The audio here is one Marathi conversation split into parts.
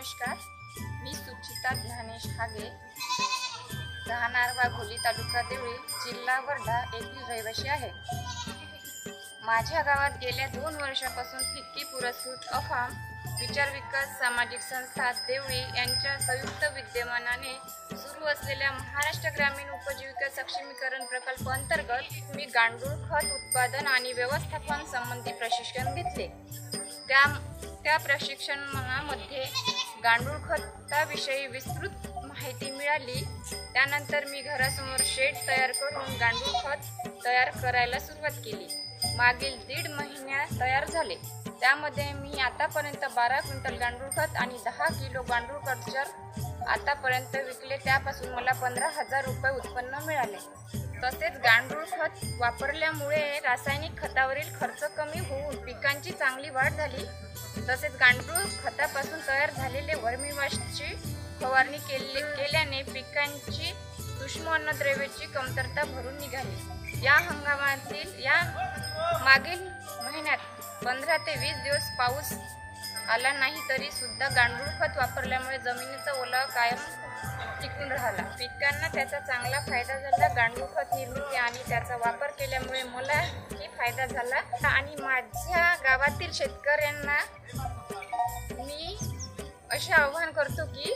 नमस्कार, मी सुचिता ज्ञानेश हागे, राहणार वाघोली, तालुका देवळी, जिल्हा वर्धा येथील रहिवासी आहे। माझ्या गावात गेल्या 2 वर्षापासून फिक्की पुरस्कृत अफाम विचार विकास सामाजिक संस्था देवळी यांच्या संयुक्त विद्यमानाने सुरू असलेल्या महाराष्ट्र ग्रामीण उपजीविका सक्षमीकरण प्रकल्प अंतर्गत मी गांडूळ खत उत्पादन आणि व्यवस्थापन संबंधी प्रशिक्षण घेतले। त्या प्रशिक्षणामध्ये गांडूळ खताविषयी विस्तृत माहिती मिळाली। त्यानंतर मी घरासमोर शेड तयार करून गांडूळ खत तयार करायला सुरुवात केली। मागील 1.5 महिन्यात तयार झाले। त्यामध्ये मी आतापर्यंत 12 क्विंटल गांडूळ खत आणि 10 किलो गांडूळ कल्चर आतापर्यंत विकले। त्यापासून मला 15,000 रुपये उत्पन्न मिळाले। तसेच गांडूळ खत वापरल्यामुळे रासायनिक खतावरील खर्च कमी होऊन पिकांची चांगली वाढ झाली। तसेच गांडूळ खतापासून तयार झालेले वर्मीवाशची फवारणी केल्याने पिकांची सूक्ष्म अन्नद्रव्याची कमतरता भरून निघाली। या मागील महिन्यात 15 ते 20 दिवस पाऊस आला नाही तरी सुद्धा गांडूळ खत वापरल्यामुळे जमिनीचा ओलावा कायम टिकून राहिला। पिकांना त्याचा चांगला फायदा झाला। गांडूळ खत निर्मिती आणि त्याचा वापर केल्यामुळे मलाही फायदा झाला आणि माझ्या गावातील शेतकऱ्यांना मी असे आवाहन करतो की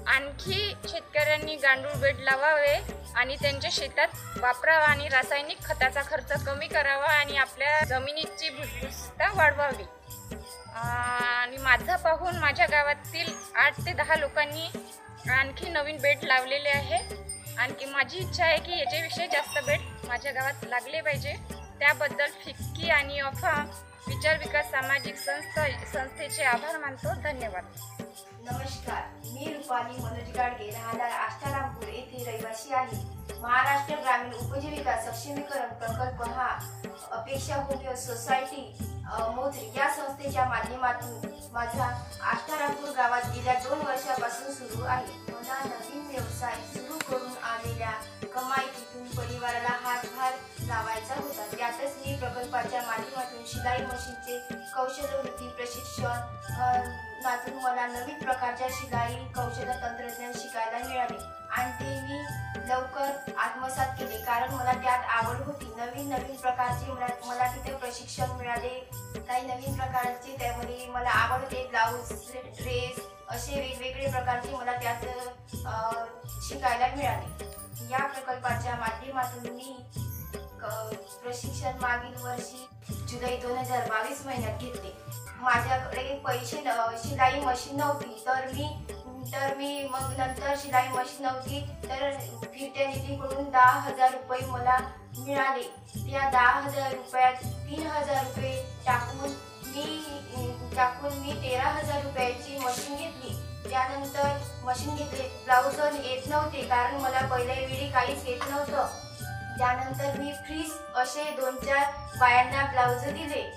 आणखी शेतकऱ्यांनी गांडूळ बेड लावावे आणि त्यांच्या शेतात वापरावा आणि रासायनिक खताचा खर्च कमी करावा आणि आपल्या जमिनीची भुसभुशीतता वाढवावी। आणि माझा पाहून माझ्या गावातील 8 ते 10 लोकांनी आणखी नवीन बेड लावलेले आहे। आणखी माझी इच्छा आहे की याच्याविषयी जास्त बेड माझ्या गावात लागले पाहिजे। त्याबद्दल फिक्की आणि अफाम विचार विकास सामाजिक संस्थेचे आभार मानतो। धन्यवाद। नमस्कार, मी रुपाली मनोज गाडगे, राहणार आष्टारामपूर येथे रहिवासी आहे। महाराष्ट्र ग्रामीण उपजीविका सक्षमीकरण प्रकल्प हा अपेक्षा होमिओ सोसायटी मोझरी या संस्थेच्या माध्यमातून माझ्या आष्टारामपूर गावात गेल्या 2 वर्षापासून सुरू आहे। मला नवीन व्यवसाय सुरू करून आलेल्या कमाईतून परिवाराला हातभार लावायचा होता। त्यातच मी प्रकल्पाच्या माध्यमातून शिलाई मशीनचे कौशल्यवृत्ती प्रशिक्षण नातून मला नवीन प्रकारच्या शिलाई कौशल्य तंत्रज्ञान शिकायला मिळाले आणि ते मी लवकर आत्मसात केले, कारण मला त्यात आवड होती। नवीन प्रकारचे मला तिथे प्रशिक्षण मिळाले। काही नवीन प्रकारचे त्यामध्ये मला आवडते ब्लाऊज, ड्रेस असे वेगवेगळे प्रकारचे मला त्यात शिकायला मिळाले। या प्रकल्पाच्या माध्यमातून मी प्रशिक्षण मागील वर्षी जुलै 2022 महिन्यात घेतले। माझ्याकडे पैसे शिलाई मशीन नव्हती तर मी मग नंतर शिलाई मशीन नव्हती तर फिरत्या निधीकडून 10,000 रुपये मला मिळाले। त्या 10,000 रुपयात 3,000 रुपये टाकून मी 13,000 रुपयाची मशीन घेतली। त्यानंतर मशीन घेतले, ब्लाऊज येत नव्हते कारण मला पहिल्या वेळी काहीच येत नव्हतं। त्यानंतर मी फ्रीज असे 2-4 बायांना ब्लाऊज दिले।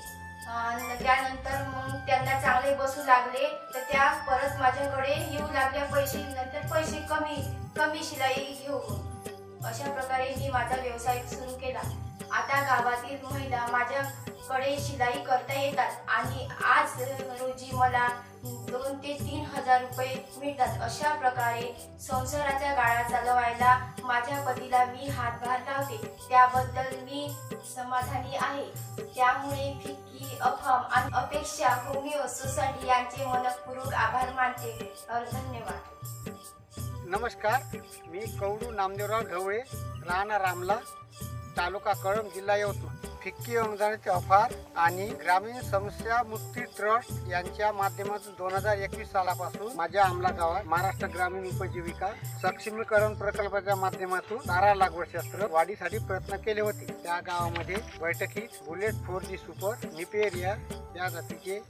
त्यानंतर मग त्यांना चांगले बसू लागले तर त्या परत माझ्याकडे येऊ लागल्या पैसे कमी शिलाई घेऊन। अशा प्रकारे मी माझा व्यवसाय सुरू केला। आता गावातील महिला माझ्याकडे शिलाई करता येतात आणि आज रोजी मला 2 ते 3,000 रुपये मिळतात। अशा प्रकारे संसाराचा गाडा चालवायला माझ्या पतीला मी हातभार लावते, त्याबद्दल मी समाधानी आहे। त्यामुळे फिक्की, अफाम आणि अपेक्षा होमिओ सोसायटी यांचे मनपूर्वक आभार मानते। धन्यवाद। नमस्कार, मी कवडू नामदेवराव ढवळे, राहणार रामला, तालुका कळंब, जिल्हा यवतमाळ। फिक्की अनुदानाचे ऑफर आणि ग्रामीण समस्या मुक्ती ट्रस्ट यांच्या माध्यमातून 2021 सालापासून माझ्या आमला गावात महाराष्ट्र ग्रामीण उपजीविका सक्षमीकरण प्रकल्पाच्या माध्यमातून चारा लागवडशास्त्र वाढीसाठी प्रयत्न केले होते। त्या गावामध्ये बैठकीत बुलेट 4G सुपर निपेरिया या जातीचे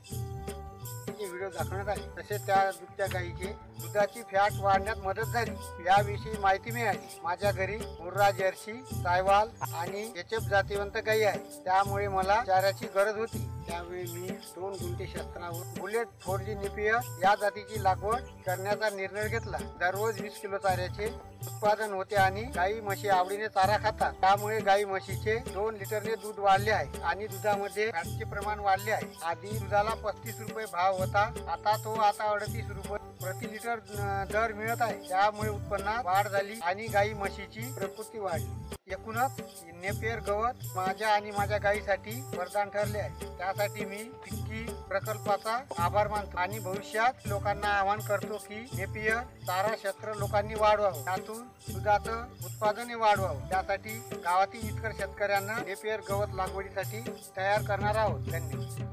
व्हिडिओ दाखवण्यात आले। तसेच त्या दुभत्या गायीचे दुधाची फॅट वाढण्यात मदत झाली याविषयी माहिती मिळाली। माझ्या घरी मुर्रा, जर्सी, सायवाल आणि एचएफ जातीवंत गायी आहे, त्यामुळे मला चाऱ्याची गरज होती। त्यावेळी मी 2 गुंठे क्षेत्रावर बुलेट 4G नेपियर या जातीची लागवड करण्याचा निर्णय घेतला. दररोज 20 किलो चाऱ्याचे उत्पादन होते आणि गाई म्हशी आवडीने चारा खातात. त्यामुळे गाई म्हशीचे 2 लिटरने दूध वाढले आहे आणि दुधामध्ये फॅटचे प्रमाण वाढले आहे. आधी दुधाला 35 रुपये भाव होता, आता 38 रुपये प्रति लिटर दर मिळत आहे. त्यामुळे उत्पन्नात वाढ झाली आणि गाई म्हशीची प्रकृती वाढली. एकूणच नेपियर गवत माझ्या आणि माझ्या गायीसाठी वरदान ठरले आहे. त्यासाठी मी फिक्की प्रकल्पाचा आभार मानतो आणि भविष्यात लोकांना आवाहन करतो की नेपियर चारा क्षेत्र लोकांनी वाढवावं, त्यातून दुधाचं उत्पादनही वाढवावं. त्यासाठी गावातील इतर शेतकऱ्यांना नेपियर गवत लागवडीसाठी तयार करणार आहोत. धन्यवाद.